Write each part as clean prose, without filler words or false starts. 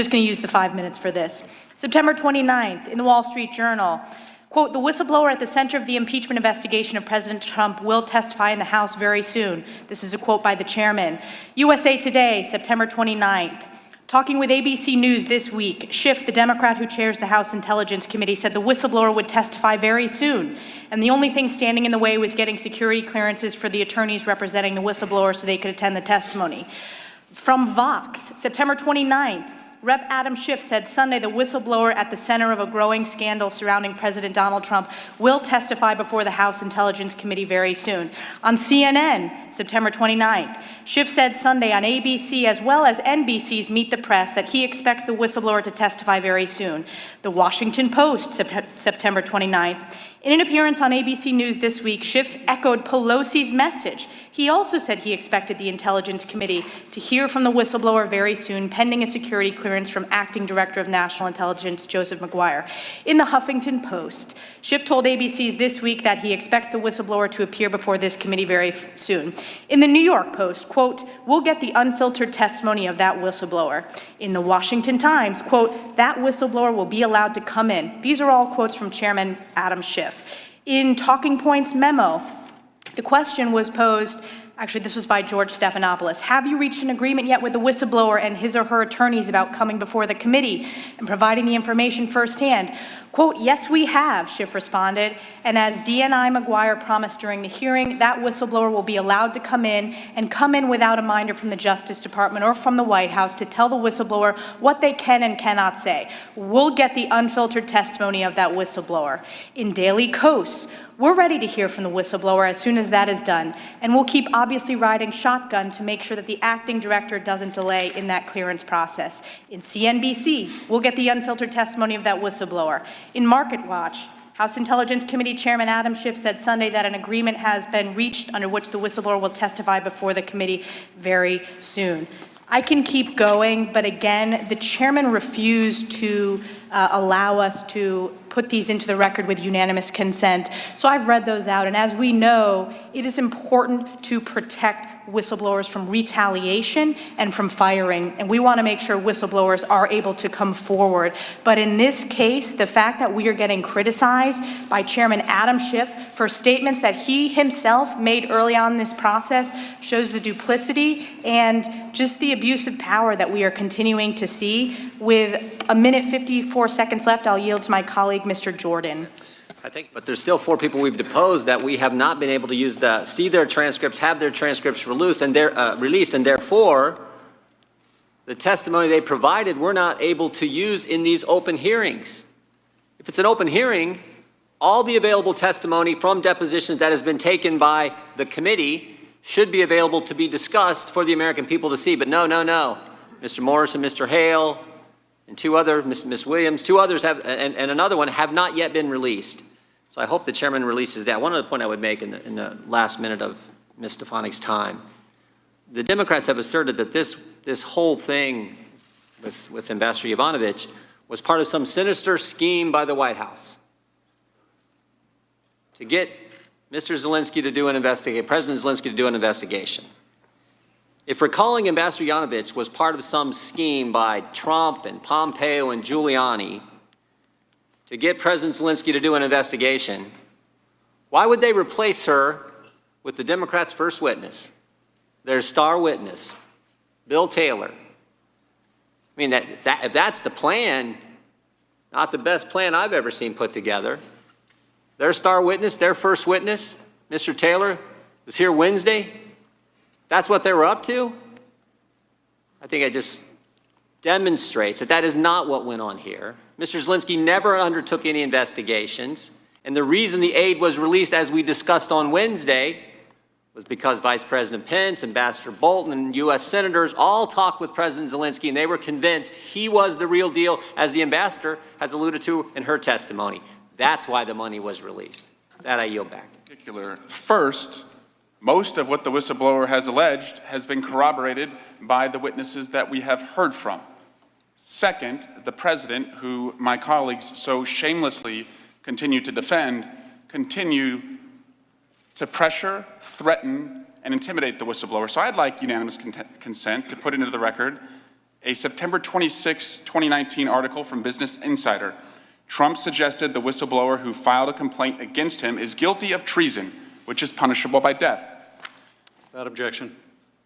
Just going to use the 5 minutes for this. September 29th, in the Wall Street Journal, quote, "The whistleblower at the center of the impeachment investigation of President Trump will testify in the House very soon." This is a quote by the chairman. USA Today, September 29th. Talking with ABC News this week, Schiff, the Democrat who chairs the House Intelligence Committee, said the whistleblower would testify very soon. And the only thing standing in the way was getting security clearances for the attorneys representing the whistleblower so they could attend the testimony. From Vox, September 29th, Rep. Adam Schiff said Sunday the whistleblower at the center of a growing scandal surrounding President Donald Trump will testify before the House Intelligence Committee very soon. On CNN, September 29th, Schiff said Sunday on ABC as well as NBC's Meet the Press that he expects the whistleblower to testify very soon. The Washington Post, September 29th. In an appearance on ABC News this week, Schiff echoed Pelosi's message. He also said he expected the Intelligence Committee to hear from the whistleblower very soon, pending a security clearance from Acting Director of National Intelligence Joseph McGuire. In the Huffington Post, Schiff told ABC's this week that he expects the whistleblower to appear before this committee very soon. In the New York Post, quote, "We'll get the unfiltered testimony of that whistleblower." In the Washington Times, quote, "That whistleblower will be allowed to come in." These are all quotes from Chairman Adam Schiff. In Talking Points memo, the question was posed, actually this was by George Stephanopoulos, "Have you reached an agreement yet with the whistleblower and his or her attorneys about coming before the committee and providing the information firsthand?" Quote, "Yes, we have," Schiff responded, "and as DNI McGuire promised during the hearing, that whistleblower will be allowed to come in and come in without a minder from the Justice Department or from the White House to tell the whistleblower what they can and cannot say. We'll get the unfiltered testimony of that whistleblower." In Daily Kos, "We're ready to hear from the whistleblower as soon as that is done, and we'll keep obviously riding shotgun to make sure that the acting director doesn't delay in that clearance process." In CNBC, "We'll get the unfiltered testimony of that whistleblower." In Market Watch, House Intelligence Committee Chairman Adam Schiff said Sunday that an agreement has been reached under which the whistleblower will testify before the committee very soon. I can keep going, but again, the chairman refused to allow us to put these into the record with unanimous consent. So I've read those out, and as we know, it is important to protect whistleblowers from retaliation and from firing, and we want to make sure whistleblowers are able to come forward. But in this case, the fact that we are getting criticized by Chairman Adam Schiff for statements that he himself made early on in this process shows the duplicity and just the abuse of power that we are continuing to see. With a minute 54 seconds left, I'll yield to my colleague, Mr. Jordan. I think, but there's still 4 people we've deposed that we have not been able to use see their transcripts, have their transcripts released, and therefore the testimony they provided we're not able to use in these open hearings. If it's an open hearing, all the available testimony from depositions that has been taken by the committee should be available to be discussed for the American people to see. But no. Mr. Morris and Mr. Hale and 2 other, Ms. Williams, 2 others have, and another one have not yet been released. So I hope the chairman releases that. One other point I would make in the last minute of Ms. Stefanik's time. The Democrats have asserted that this whole thing with Ambassador Yovanovich was part of some sinister scheme by the White House to get Mr. Zelensky to do an investigation, President Zelensky to do an investigation. If recalling Ambassador Yovanovich was part of some scheme by Trump and Pompeo and Giuliani to get President Zelensky to do an investigation, why would they replace her with the Democrats' first witness, their star witness, Bill Taylor? I mean, if that's the plan, not the best plan I've ever seen put together. Their star witness, their first witness, Mr. Taylor, was here Wednesday. That's what they were up to? I think it just demonstrates that that is not what went on here. Mr. Zelensky never undertook any investigations, and the reason the aid was released, as we discussed on Wednesday, was because Vice President Pence, Ambassador Bolton, and U.S. senators all talked with President Zelensky, and they were convinced he was the real deal, as the ambassador has alluded to in her testimony. That's why the money was released. That I yield back. First, most of what the whistleblower has alleged has been corroborated by the witnesses that we have heard from. Second, the president, who my colleagues so shamelessly continue to defend, continue to pressure, threaten, and intimidate the whistleblower. So I'd like unanimous consent to put into the record A September 26, 2019 article from Business Insider. Trump suggested the whistleblower who filed a complaint against him is guilty of treason, which is punishable by death. Without objection.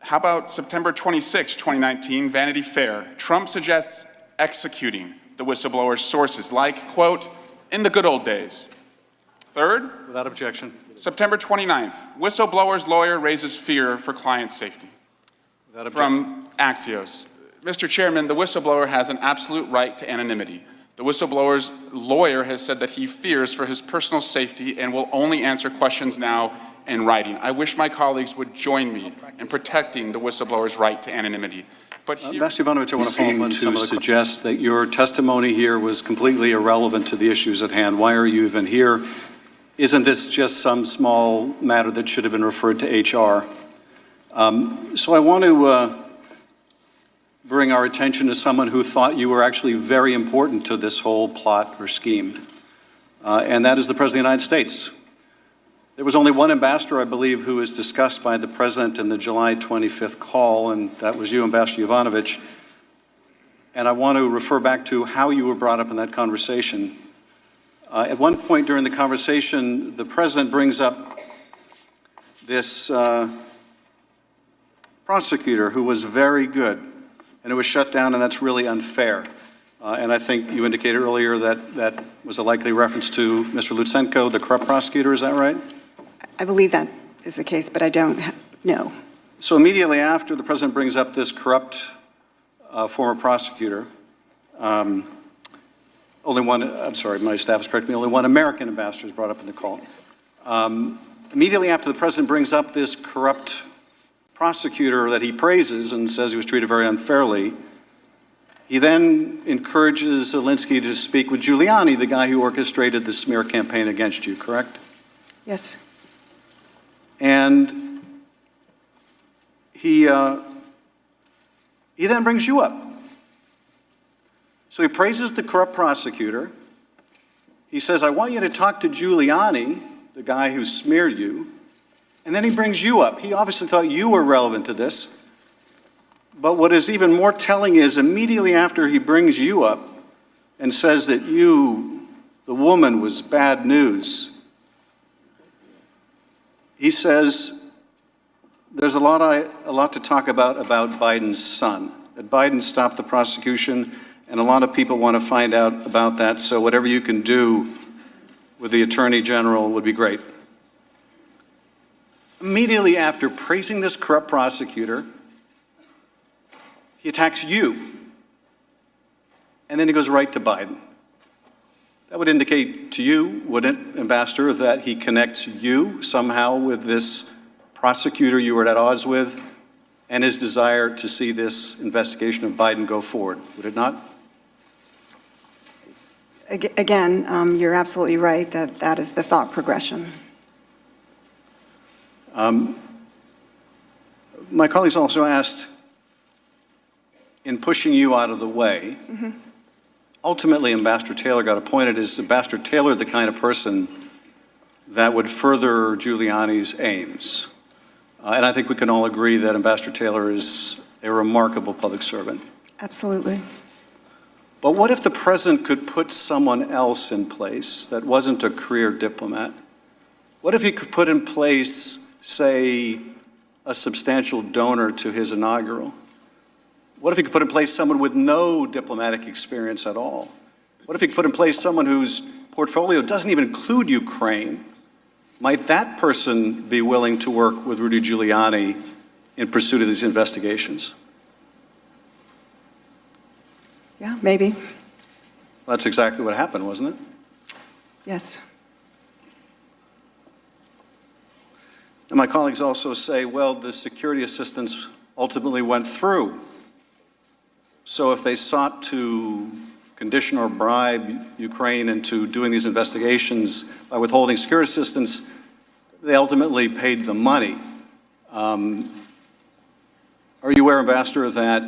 How about September 26, 2019, Vanity Fair? Trump suggests executing the whistleblower's sources like, quote, in the good old days. Third, Without objection. September 29th, whistleblower's lawyer raises fear for client safety. Without objection. From Axios. Mr. Chairman, the whistleblower has an absolute right to anonymity. The whistleblower's lawyer has said that he fears for his personal safety and will only answer questions now in writing. I wish my colleagues would join me in protecting the whistleblower's right to anonymity. But Ambassador Yovanovich, I want to follow up on some of the suggest that your testimony here was completely irrelevant to the issues at hand. Why are you even here? Isn't this just some small matter that should have been referred to HR? So I want to bring our attention to someone who thought you were actually very important to this whole plot or scheme, and that is the President of the United States. There was only one ambassador, I believe, who was discussed by the President in the July 25th call, and that was you, Ambassador Yovanovich. And I want to refer back to how you were brought up in that conversation. At one point during the conversation, the President brings up this prosecutor who was very good, and it was shut down, and that's really unfair. And I think you indicated earlier that that was a likely reference to Mr. Lutsenko, the corrupt prosecutor, is that right? I believe that is the case, but I don't know. So immediately after the President brings up this corrupt former prosecutor, only one, I'm sorry, my staff has corrected me, only one American ambassador is brought up in the call. Immediately after the President brings up this corrupt prosecutor that he praises and says he was treated very unfairly, he then encourages Zelensky to speak with Giuliani, the guy who orchestrated the smear campaign against you, correct? Yes. And he then brings you up. So he praises the corrupt prosecutor. He says, I want you to talk to Giuliani, the guy who smeared you. And then he brings you up. He obviously thought you were relevant to this. But what is even more telling is immediately after he brings you up and says that you, the woman, was bad news, he says there's a lot to talk about Biden's son, that Biden stopped the prosecution, and a lot of people want to find out about that, so whatever you can do with the Attorney General would be great. Immediately after praising this corrupt prosecutor, he attacks you, and then he goes right to Biden. That would indicate to you, wouldn't it, Ambassador, that he connects you somehow with this prosecutor you were at odds with and his desire to see this investigation of Biden go forward, would it not? Again, you're absolutely right that that is the thought progression. My colleagues also asked, in pushing you out of the way, ultimately Ambassador Taylor got appointed. Is Ambassador Taylor the kind of person that would further Giuliani's aims? And I think we can all agree that Ambassador Taylor is a remarkable public servant. Absolutely. But what if the President could put someone else in place that wasn't a career diplomat? What if he could put in place, say, a substantial donor to his inaugural? What if he could put in place someone with no diplomatic experience at all? What if he could put in place someone whose portfolio doesn't even include Ukraine? Might that person be willing to work with Rudy Giuliani in pursuit of these investigations? Yeah, maybe. That's exactly what happened, wasn't it? Yes. And my colleagues also say, well, the security assistance ultimately went through. So if they sought to condition or bribe Ukraine into doing these investigations by withholding security assistance, they ultimately paid the money. Are you aware, Ambassador, that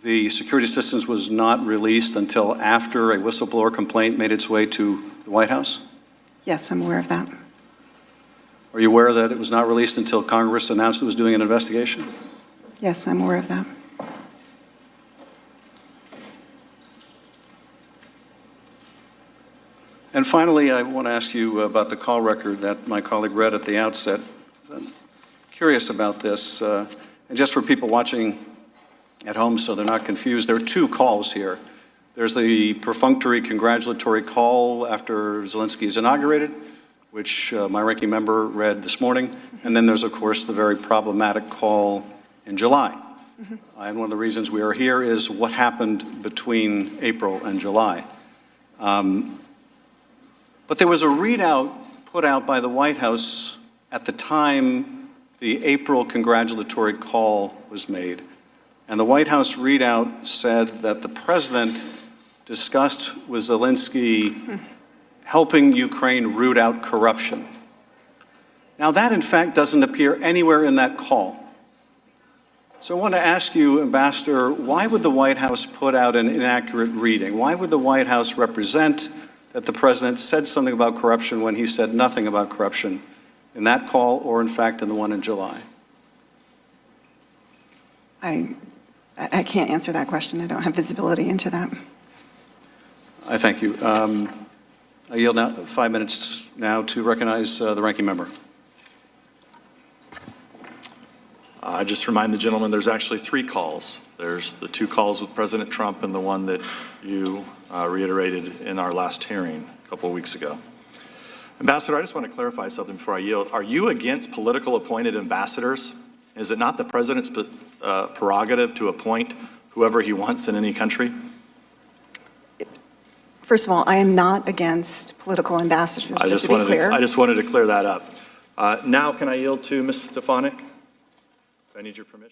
the security assistance was not released until after a whistleblower complaint made its way to the White House? Yes, I'm aware of that. Are you aware that it was not released until Congress announced it was doing an investigation? Yes, I'm aware of that. And finally, I want to ask you about the call record that my colleague read at the outset. I'm curious about this, and just for people watching at home so they're not confused, there are two calls here. There's the perfunctory congratulatory call after Zelensky is inaugurated, which my ranking member read this morning, and then there's, of course, the very problematic call in July. And one of the reasons we are here is what happened between April and July. But there was a readout put out by the White House at the time the April congratulatory call was made. And the White House readout said that the president discussed with Zelensky helping Ukraine root out corruption. Now, that, in fact, doesn't appear anywhere in that call. So I want to ask you, Ambassador, why would the White House put out an inaccurate reading? Why would the White House represent that the president said something about corruption when he said nothing about corruption in that call or, in fact, in the one in July? I can't answer that question. I don't have visibility into that. I thank you. I yield now 5 minutes now to recognize the ranking member. I just remind the gentleman there's actually 3 calls. There's the 2 calls with President Trump and the one that you reiterated in our last hearing a couple of weeks ago. Ambassador, I just want to clarify something before I yield. Are you against political appointed ambassadors? Is it not the president's prerogative to appoint whoever he wants in any country? First of all, I am not against political ambassadors, just to be clear. I just wanted to clear that up. Now, can I yield to Ms. Stefanik? I need your permission.